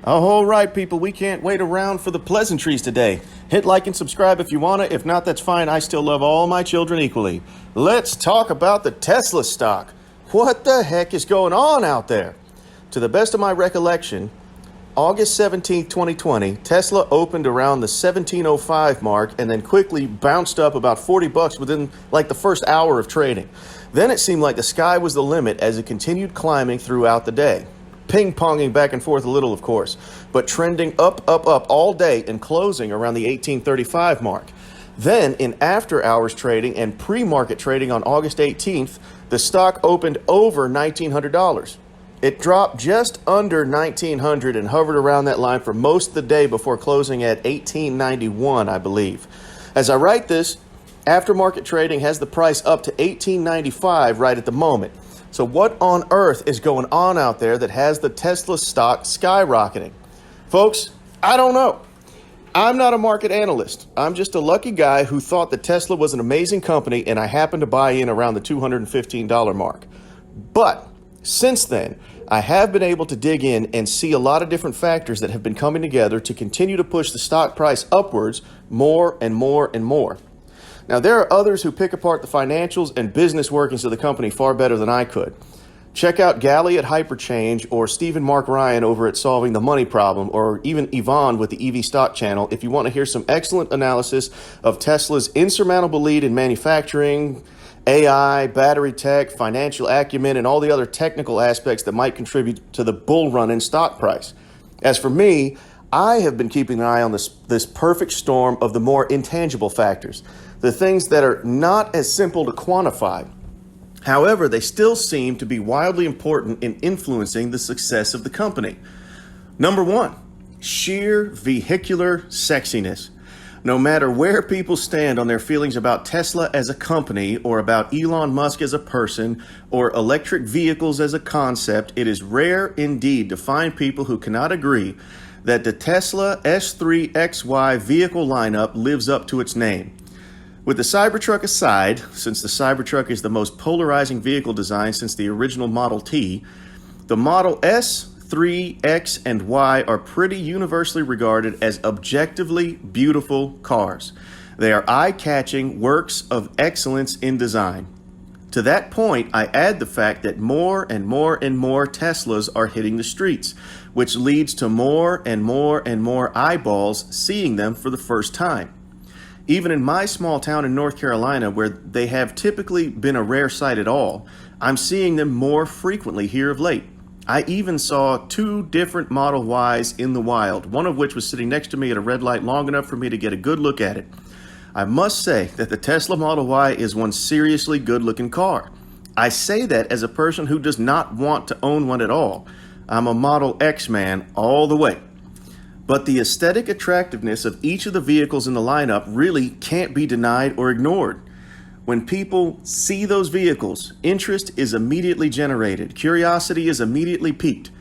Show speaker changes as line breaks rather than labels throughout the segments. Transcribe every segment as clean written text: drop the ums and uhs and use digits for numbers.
All right, people, we can't wait around for the pleasantries today. Hit like and subscribe if you want to. If not, that's fine. I still love all my children equally. Let's talk about the Tesla stock. What the heck is going on out there? To the best of my recollection, August 17th, 2020, Tesla opened around the 1705 mark and then quickly bounced up about $40 within like the first hour of trading. Then it seemed like the sky was the limit as it continued climbing throughout the day. Ping-ponging back and forth a little, of course, but trending up all day and closing around the 1835 mark. Then, in after-hours trading and pre-market trading on August 18th, the stock opened over $1,900. It dropped just under $1,900 and hovered around that line for most of the day before closing at $1,891, I believe. As I write this, after-market trading has the price up to $1,895 right at the moment. So what on earth is going on out there that has the Tesla stock skyrocketing? Folks, I don't know. I'm not a market analyst. I'm just a lucky guy who thought that Tesla was an amazing company and I happened to buy in around the $215 mark. But since then, I have been able to dig in and see a lot of different factors that have been coming together to continue to push the stock price upwards more and more and more. Now, there are others who pick apart the financials and business workings of the company far better than I could. Check out Gally at Hyperchange or Stephen Mark Ryan over at Solving the Money Problem, or even Yvonne with the EV Stock Channel if you want to hear some excellent analysis of Tesla's insurmountable lead in manufacturing, AI, battery tech, financial acumen, and all the other technical aspects that might contribute to the bull run in stock price. As for me, I have been keeping an eye on this perfect storm of the more intangible factors, the things that are not as simple to quantify. However, they still seem to be wildly important in influencing the success of the company. Number one, sheer vehicular sexiness. No matter where people stand on their feelings about Tesla as a company, or about Elon Musk as a person, or electric vehicles as a concept, it is rare indeed to find people who cannot agree that the Tesla S3XY vehicle lineup lives up to its name. With the Cybertruck aside, since the Cybertruck is the most polarizing vehicle design since the original Model T, the Model S, 3, X, and Y are pretty universally regarded as objectively beautiful cars. They are eye-catching works of excellence in design. To that point, I add the fact that more and more and more Teslas are hitting the streets, which leads to more and more and more eyeballs seeing them for the first time. Even in my small town in North Carolina, where they have typically been a rare sight at all, I'm seeing them more frequently here of late. I even saw 2 different Model Ys in the wild, one of which was sitting next to me at a red light long enough for me to get a good look at it. I must say that the Tesla Model Y is one seriously good-looking car. I say that as a person who does not want to own one at all. I'm a Model X man all the way. But the aesthetic attractiveness of each of the vehicles in the lineup really can't be denied or ignored. When people see those vehicles, interest is immediately generated. Curiosity is immediately piqued.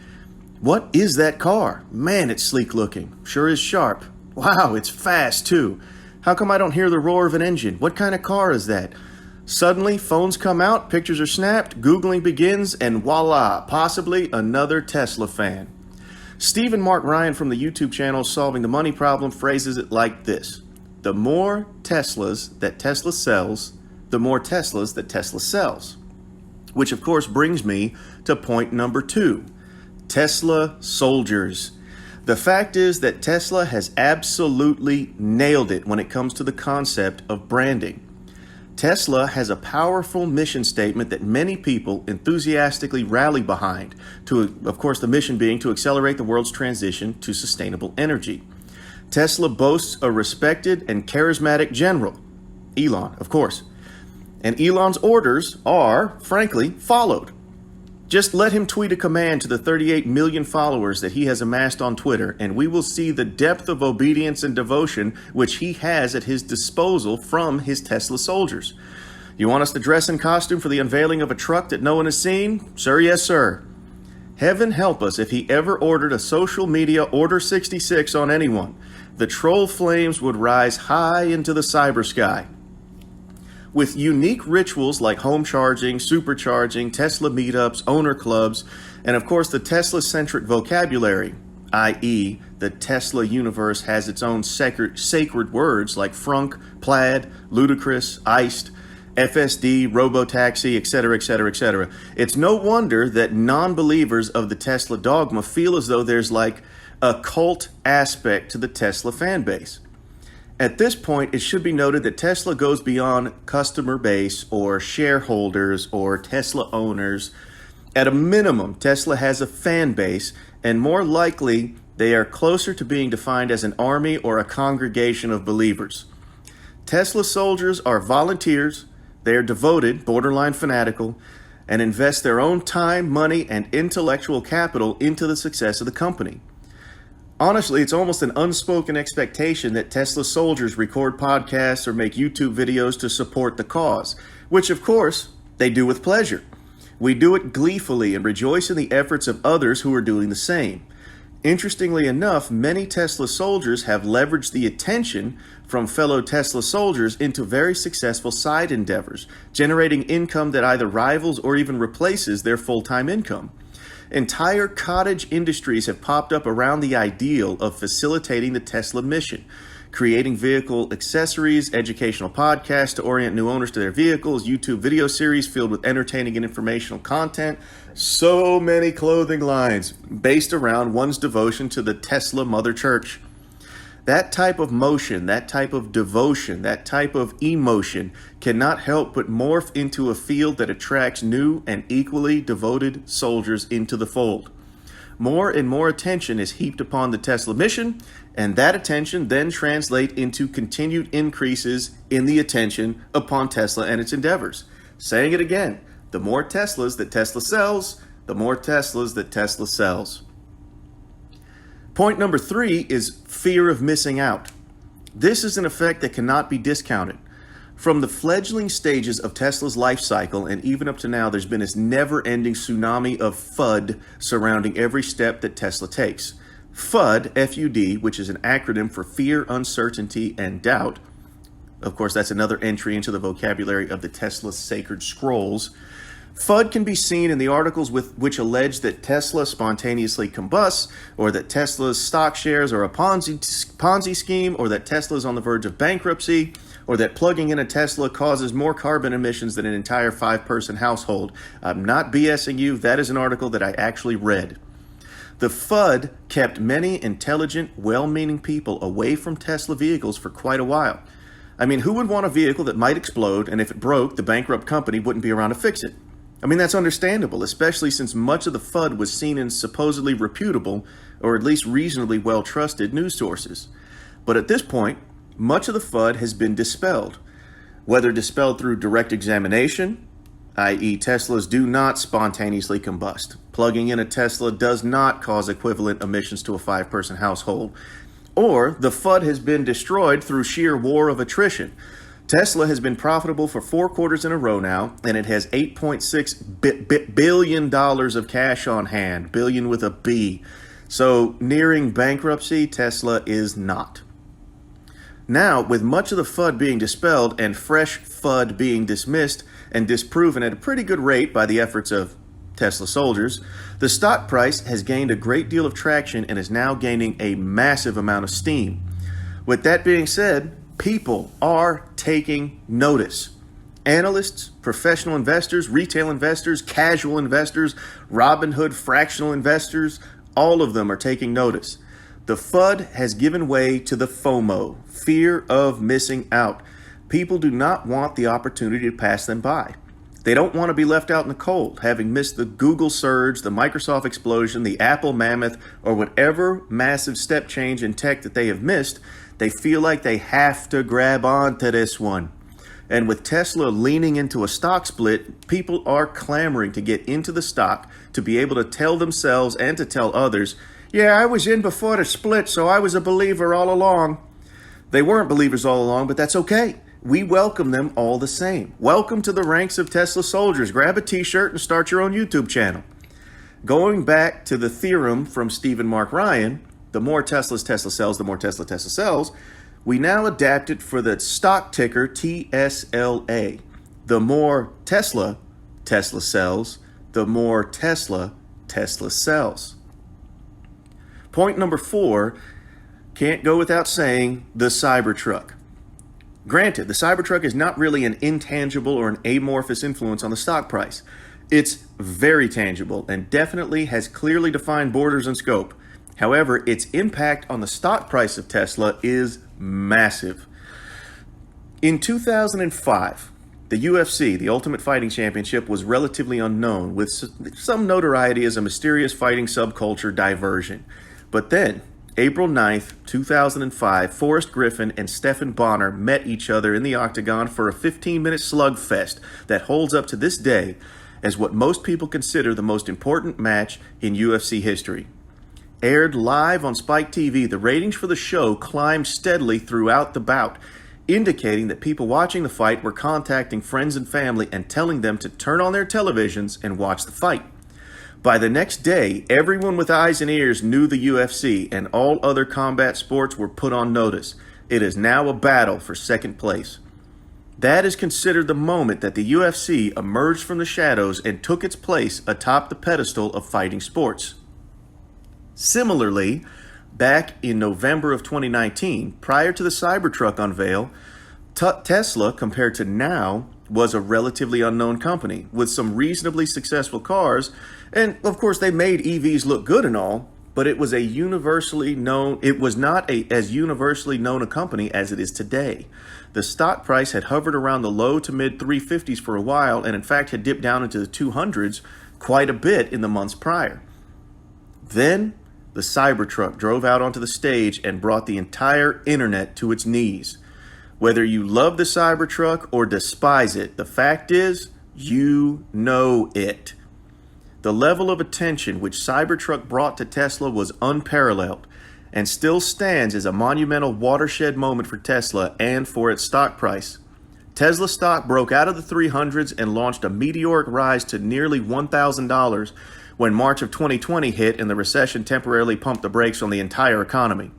What is that car? Man, it's sleek looking. Sure is sharp. Wow, it's fast too. How come I don't hear the roar of an engine? What kind of car is that? Suddenly, phones come out, pictures are snapped, Googling begins, and voila, possibly another Tesla fan. Stephen Mark Ryan from the YouTube channel Solving the Money Problem phrases it like this: the more Teslas that Tesla sells, the more Teslas that Tesla sells. Which of course brings me to point number 2, Tesla soldiers. The fact is that Tesla has absolutely nailed it when it comes to the concept of branding. Tesla has a powerful mission statement that many people enthusiastically rally behind, of course, the mission being to accelerate the world's transition to sustainable energy. Tesla boasts a respected and charismatic general, Elon, of course. And Elon's orders are, frankly, followed. Just let him tweet a command to the 38 million followers that he has amassed on Twitter, and we will see the depth of obedience and devotion which he has at his disposal from his Tesla soldiers. You want us to dress in costume for the unveiling of a truck that no one has seen? Sir, yes, sir. Heaven help us if he ever ordered a social media Order 66 on anyone. The troll flames would rise high into the cyber sky. With unique rituals like home charging, supercharging, Tesla meetups, owner clubs, and of course the Tesla-centric vocabulary, i.e., the Tesla universe has its own sacred words like frunk, plaid, ludicrous, iced, FSD, robotaxi, etc., etc., etc. It's no wonder that non-believers of the Tesla dogma feel as though there's like a cult aspect to the Tesla fan base. At this point, it should be noted that Tesla goes beyond customer base or shareholders or Tesla owners. At a minimum, Tesla has a fan base, and more likely, they are closer to being defined as an army or a congregation of believers. Tesla soldiers are volunteers, they are devoted, borderline fanatical, and invest their own time, money, and intellectual capital into the success of the company. Honestly, it's almost an unspoken expectation that Tesla soldiers record podcasts or make YouTube videos to support the cause, which of course, they do with pleasure. We do it gleefully and rejoice in the efforts of others who are doing the same. Interestingly enough, many Tesla soldiers have leveraged the attention from fellow Tesla soldiers into very successful side endeavors, generating income that either rivals or even replaces their full-time income. Entire cottage industries have popped up around the ideal of facilitating the Tesla mission, creating vehicle accessories, educational podcasts to orient new owners to their vehicles, YouTube video series filled with entertaining and informational content, so many clothing lines based around one's devotion to the Tesla Mother Church. That type of motion, that type of devotion, that type of emotion cannot help but morph into a field that attracts new and equally devoted soldiers into the fold. More and more attention is heaped upon the Tesla mission, and that attention then translates into continued increases in the attention upon Tesla and its endeavors. Saying it again, the more Teslas that Tesla sells, the more Teslas that Tesla sells. Point number 3 is fear of missing out. This is an effect that cannot be discounted. From the fledgling stages of Tesla's life cycle and even up to now, there's been this never-ending tsunami of FUD surrounding every step that Tesla takes. FUD, F-U-D, which is an acronym for fear, uncertainty, and doubt. Of course, that's another entry into the vocabulary of the Tesla sacred scrolls. FUD can be seen in the articles which allege that Tesla spontaneously combusts, or that Tesla's stock shares are a Ponzi scheme, or that Tesla is on the verge of bankruptcy, or that plugging in a Tesla causes more carbon emissions than an entire 5-person household. I'm not BSing you. That is an article that I actually read. The FUD kept many intelligent, well-meaning people away from Tesla vehicles for quite a while. I mean, who would want a vehicle that might explode, and if it broke, the bankrupt company wouldn't be around to fix it? I mean, that's understandable, especially since much of the FUD was seen in supposedly reputable, or at least reasonably well-trusted news sources. But at this point, much of the FUD has been dispelled. Whether dispelled through direct examination, i.e. Teslas do not spontaneously combust. Plugging in a Tesla does not cause equivalent emissions to a 5-person household. Or the FUD has been destroyed through sheer war of attrition. Tesla has been profitable for 4 quarters in a row now, and it has $8.6 billion of cash on hand, billion with a B. So nearing bankruptcy, Tesla is not. Now, with much of the FUD being dispelled and fresh FUD being dismissed and disproven at a pretty good rate by the efforts of Tesla soldiers, the stock price has gained a great deal of traction and is now gaining a massive amount of steam. With that being said, people are taking notice. Analysts, professional investors, retail investors, casual investors, Robinhood fractional investors, all of them are taking notice. The FUD has given way to the FOMO, fear of missing out. People do not want the opportunity to pass them by. They don't want to be left out in the cold, having missed the Google surge, the Microsoft explosion, the Apple mammoth, or whatever massive step change in tech that they have missed. They feel like they have to grab onto this one. And with Tesla leaning into a stock split, people are clamoring to get into the stock to be able to tell themselves and to tell others, yeah, I was in before the split, so I was a believer all along. They weren't believers all along, but that's okay. We welcome them all the same. Welcome to the ranks of Tesla soldiers. Grab a t-shirt and start your own YouTube channel. Going back to the theorem from Stephen Mark Ryan, the more Teslas Tesla sells, the more Tesla sells, we now adapt it for the stock ticker TSLA. The more Tesla sells, the more Tesla sells. Point number 4, can't go without saying the Cybertruck. Granted, the Cybertruck is not really an intangible or an amorphous influence on the stock price. It's very tangible and definitely has clearly defined borders and scope. However, its impact on the stock price of Tesla is massive. In 2005, the UFC, the Ultimate Fighting Championship, was relatively unknown, with some notoriety as a mysterious fighting subculture diversion. But then, April 9th, 2005, Forrest Griffin and Stephan Bonnar met each other in the octagon for a 15-minute slugfest that holds up to this day as what most people consider the most important match in UFC history. Aired live on Spike TV, the ratings for the show climbed steadily throughout the bout, indicating that people watching the fight were contacting friends and family and telling them to turn on their televisions and watch the fight. By the next day, everyone with eyes and ears knew the UFC, and all other combat sports were put on notice. It is now a battle for second place. That is considered the moment that the UFC emerged from the shadows and took its place atop the pedestal of fighting sports. Similarly, back in November of 2019, prior to the Cybertruck unveil, Tesla, compared to now, was a relatively unknown company with some reasonably successful cars, and of course they made EVs look good and all, but it was not as universally known a company as it is today. The stock price had hovered around the low to mid 350s for a while, and in fact had dipped down into the 200s quite a bit in the months prior. Then the Cybertruck drove out onto the stage and brought the entire internet to its knees. Whether you love the Cybertruck or despise it, the fact is, you know it. The level of attention which Cybertruck brought to Tesla was unparalleled and still stands as a monumental watershed moment for Tesla and for its stock price. Tesla stock broke out of the 300s and launched a meteoric rise to nearly $1,000 when March of 2020 hit and the recession temporarily pumped the brakes on the entire economy.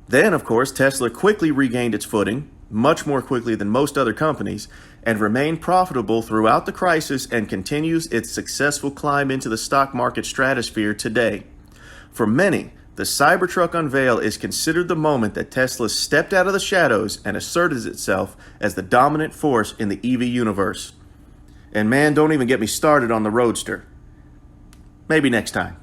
Then, of course, Tesla quickly regained its footing, much more quickly than most other companies, and remained profitable throughout the crisis and continues its successful climb into the stock market stratosphere today. For many, the Cybertruck unveil is considered the moment that Tesla stepped out of the shadows and asserted itself as the dominant force in the EV universe. And man, don't even get me started on the Roadster. Maybe next time.